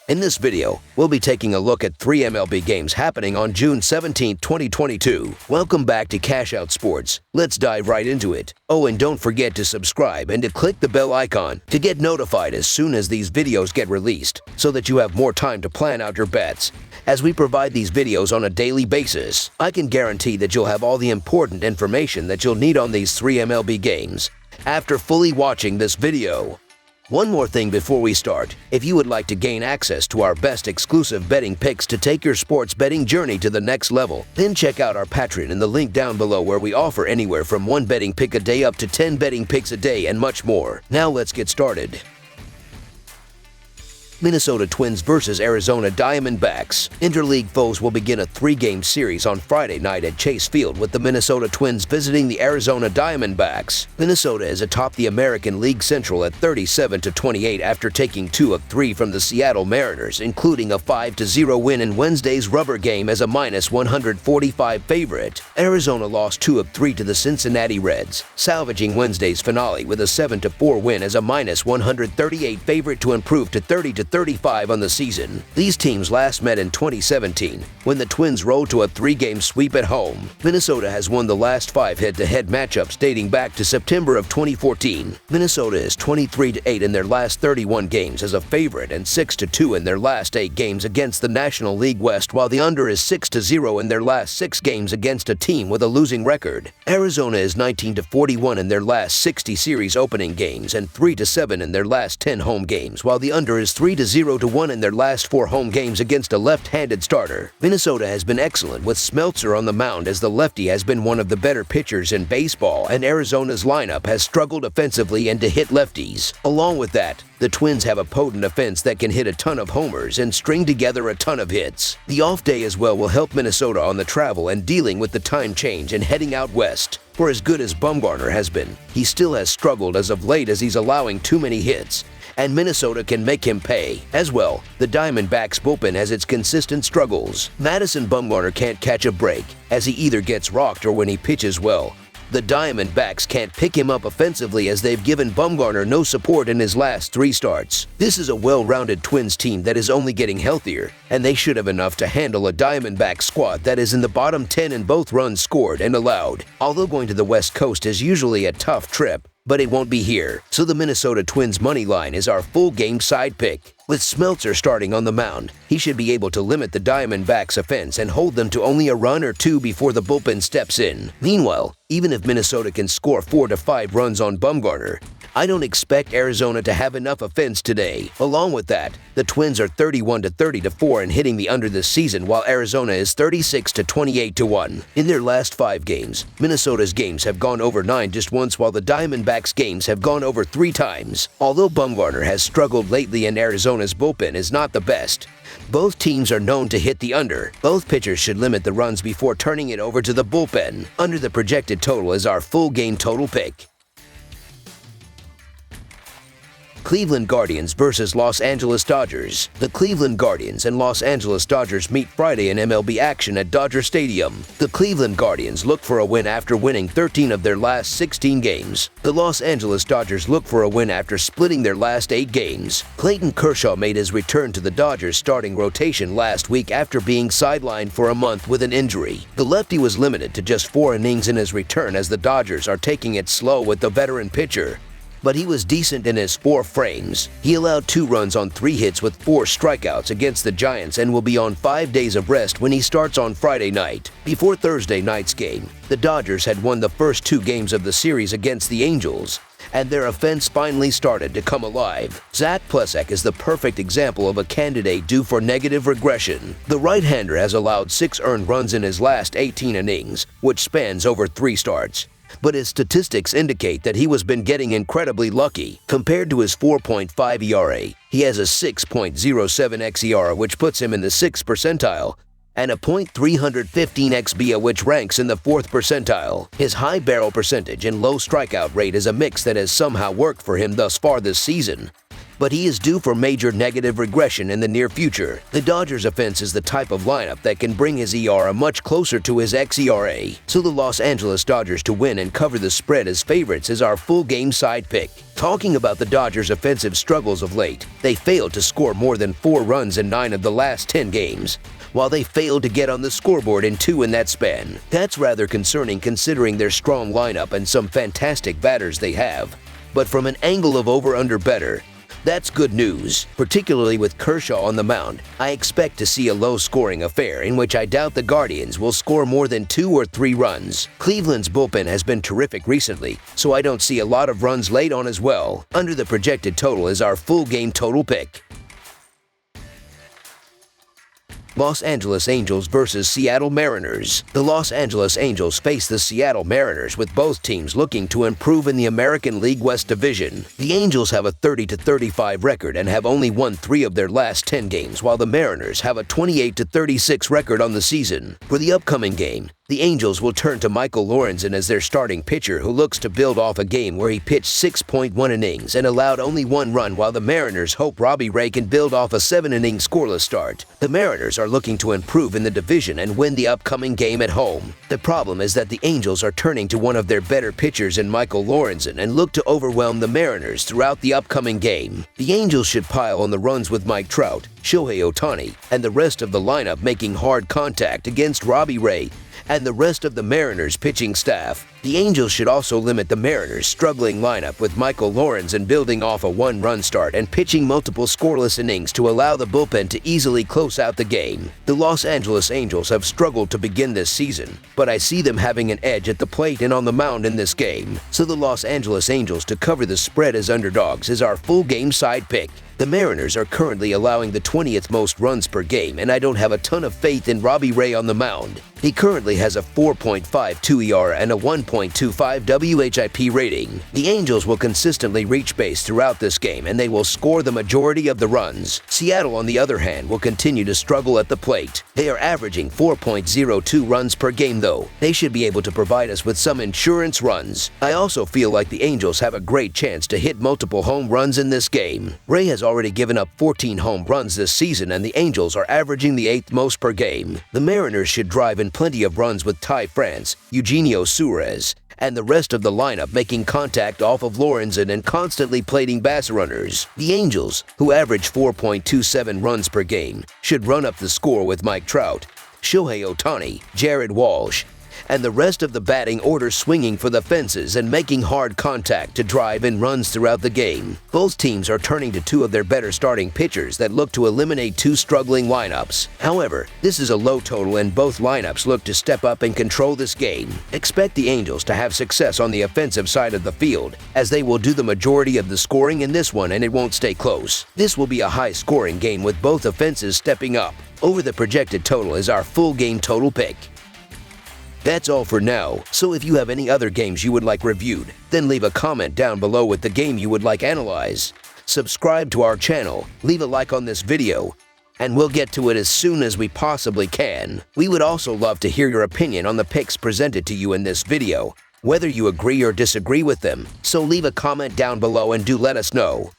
In this video, we'll be taking a look at 3 MLB games happening on June 17, 2022. Welcome back to Cash Out Sports. Let's dive right into it. Oh, and don't forget to subscribe and to click the bell icon to get notified as soon as these videos get released, so that you have more time to plan out your bets. As we provide these videos on a daily basis, I can guarantee that you'll have all the important information that you'll need on these 3 MLB games after fully watching this video. One more thing before we start. If you would like to gain access to our best exclusive betting picks to take your sports betting journey to the next level, then check out our Patreon in the link down below, where we offer anywhere from 1 betting pick a day up to 10 betting picks a day and much more. Now let's get started. Minnesota Twins versus Arizona Diamondbacks. Interleague foes will begin a 3-game series on Friday night at Chase Field, with the Minnesota Twins visiting the Arizona Diamondbacks. Minnesota is atop the American League Central at 37-28 after taking 2 of 3 from the Seattle Mariners, including a 5-0 win in Wednesday's rubber game as a -145 favorite. Arizona lost 2 of 3 to the Cincinnati Reds, salvaging Wednesday's finale with a 7-4 win as a -138 favorite to improve to 30-35 on the season. These teams last met in 2017, when the Twins rolled to a 3-game sweep at home. Minnesota has won the last 5 head-to-head matchups dating back to September of 2014. Minnesota is 23-8 in their last 31 games as a favorite and 6-2 in their last 8 games against the National League West, while the under is 6-0 in their last 6 games against a team with a losing record. Arizona is 19-41 in their last 60 series opening games and 3-7 in their last 10 home games, while the under is 3-0-1 in their last 4 home games against a left-handed starter. Minnesota has been excellent with Smeltzer on the mound, as the lefty has been one of the better pitchers in baseball, and Arizona's lineup has struggled offensively and to hit lefties. Along with that, the Twins have a potent offense that can hit a ton of homers and string together a ton of hits. The off day as well will help Minnesota on the travel and dealing with the time change and heading out west. For as good as Bumgarner has been, he still has struggled as of late, as he's allowing too many hits, and Minnesota can make him pay. As well, the Diamondbacks bullpen has its consistent struggles. Madison Bumgarner can't catch a break, as he either gets rocked or when he pitches well. The Diamondbacks can't pick him up offensively, as they've given Bumgarner no support in his last 3 starts. This is a well-rounded Twins team that is only getting healthier, and they should have enough to handle a Diamondback squad that is in the bottom 10 in both runs scored and allowed. Although going to the West Coast is usually a tough trip, but it won't be here, so the Minnesota Twins money line is our full game side pick. With Smeltzer starting on the mound, he should be able to limit the Diamondbacks' offense and hold them to only a run or 2 before the bullpen steps in. Meanwhile, even if Minnesota can score 4 to 5 runs on Bumgarner, I don't expect Arizona to have enough offense today. Along with that, the Twins are 31-30-4 in hitting the under this season, while Arizona is 36-28-1. In their last 5 games, Minnesota's games have gone over 9 just once, while the Diamondbacks' games have gone over 3 times. Although Bumgarner has struggled lately and Arizona's bullpen is not the best, both teams are known to hit the under. Both pitchers should limit the runs before turning it over to the bullpen. Under the projected total is our full game total pick. Cleveland Guardians versus Los Angeles Dodgers. The Cleveland Guardians and Los Angeles Dodgers meet Friday in MLB action at Dodger Stadium. The Cleveland Guardians look for a win after winning 13 of their last 16 games. The Los Angeles Dodgers look for a win after splitting their last 8 games. Clayton Kershaw made his return to the Dodgers starting rotation last week after being sidelined for a month with an injury. The lefty was limited to just 4 innings in his return, as the Dodgers are taking it slow with the veteran pitcher, but he was decent in his 4 frames. He allowed 2 runs on 3 hits with 4 strikeouts against the Giants and will be on 5 days of rest when he starts on Friday night. Before Thursday night's game, the Dodgers had won the first 2 games of the series against the Angels, and their offense finally started to come alive. Zach Plesac is the perfect example of a candidate due for negative regression. The right-hander has allowed 6 earned runs in his last 18 innings, which spans over 3 starts. But his statistics indicate that he has been getting incredibly lucky. Compared to his 4.5 ERA, he has a 6.07 xERA, which puts him in the 6th percentile, and a .315 xBA, which ranks in the 4th percentile. His high barrel percentage and low strikeout rate is a mix that has somehow worked for him thus far this season. but he is due for major negative regression in the near future. The Dodgers' offense is the type of lineup that can bring his ERA much closer to his xERA, so the Los Angeles Dodgers to win and cover the spread as favorites is our full game side pick. Talking about the Dodgers' offensive struggles of late, they failed to score more than 4 runs in 9 of the last 10 games, while they failed to get on the scoreboard in 2 in that span. That's rather concerning considering their strong lineup and some fantastic batters they have. But from an angle of over-under better, that's good news, particularly with Kershaw on the mound. I expect to see a low-scoring affair in which I doubt the Guardians will score more than 2 or 3 runs. Cleveland's bullpen has been terrific recently, so I don't see a lot of runs late on as well. Under the projected total is our full game total pick. Los Angeles Angels versus Seattle Mariners. The Los Angeles Angels face the Seattle Mariners, with both teams looking to improve in the American League West Division. The Angels have a 30-35 record and have only won 3 of their last 10 games, while the Mariners have a 28-36 record on the season. For the upcoming game, the Angels will turn to Michael Lorenzen as their starting pitcher, who looks to build off a game where he pitched 6.1 innings and allowed only 1 run, while the Mariners hope Robbie Ray can build off a 7-inning scoreless start. The Mariners are looking to improve in the division and win the upcoming game at home. The problem is that the Angels are turning to one of their better pitchers in Michael Lorenzen and look to overwhelm the Mariners throughout the upcoming game. The Angels should pile on the runs with Mike Trout, Shohei Ohtani, and the rest of the lineup making hard contact against Robbie Ray and the rest of the Mariners' pitching staff. The Angels should also limit the Mariners' struggling lineup with Michael Lorenzen building off a 1-run start and pitching multiple scoreless innings to allow the bullpen to easily close out the game. The Los Angeles Angels have struggled to begin this season, but I see them having an edge at the plate and on the mound in this game. So the Los Angeles Angels to cover the spread as underdogs is our full game side pick. The Mariners are currently allowing the 20th most runs per game, and I don't have a ton of faith in Robbie Ray on the mound. He currently has a 4.52 ERA and a 1.25 WHIP rating. The Angels will consistently reach base throughout this game, and they will score the majority of the runs. Seattle, on the other hand, will continue to struggle at the plate. They are averaging 4.02 runs per game, though. They should be able to provide us with some insurance runs. I also feel like the Angels have a great chance to hit multiple home runs in this game. Ray has already given up 14 home runs this season, and the Angels are averaging the 8th most per game. The Mariners should drive in plenty of runs with Ty France, Eugenio Suarez, and the rest of the lineup making contact off of Lorenzen and constantly plating base runners. The Angels, who average 4.27 runs per game, should run up the score with Mike Trout, Shohei Ohtani, Jared Walsh, and the rest of the batting order swinging for the fences and making hard contact to drive in runs throughout the game. Both teams are turning to 2 of their better starting pitchers that look to eliminate 2 struggling lineups. However, this is a low total and both lineups look to step up and control this game. Expect the Angels to have success on the offensive side of the field, as they will do the majority of the scoring in this one and it won't stay close. This will be a high-scoring game with both offenses stepping up. Over the projected total is our full game total pick. That's all for now, so if you have any other games you would like reviewed, then leave a comment down below with the game you would like analyzed. Subscribe to our channel, leave a like on this video, and we'll get to it as soon as we possibly can. We would also love to hear your opinion on the picks presented to you in this video, whether you agree or disagree with them, so leave a comment down below and do let us know.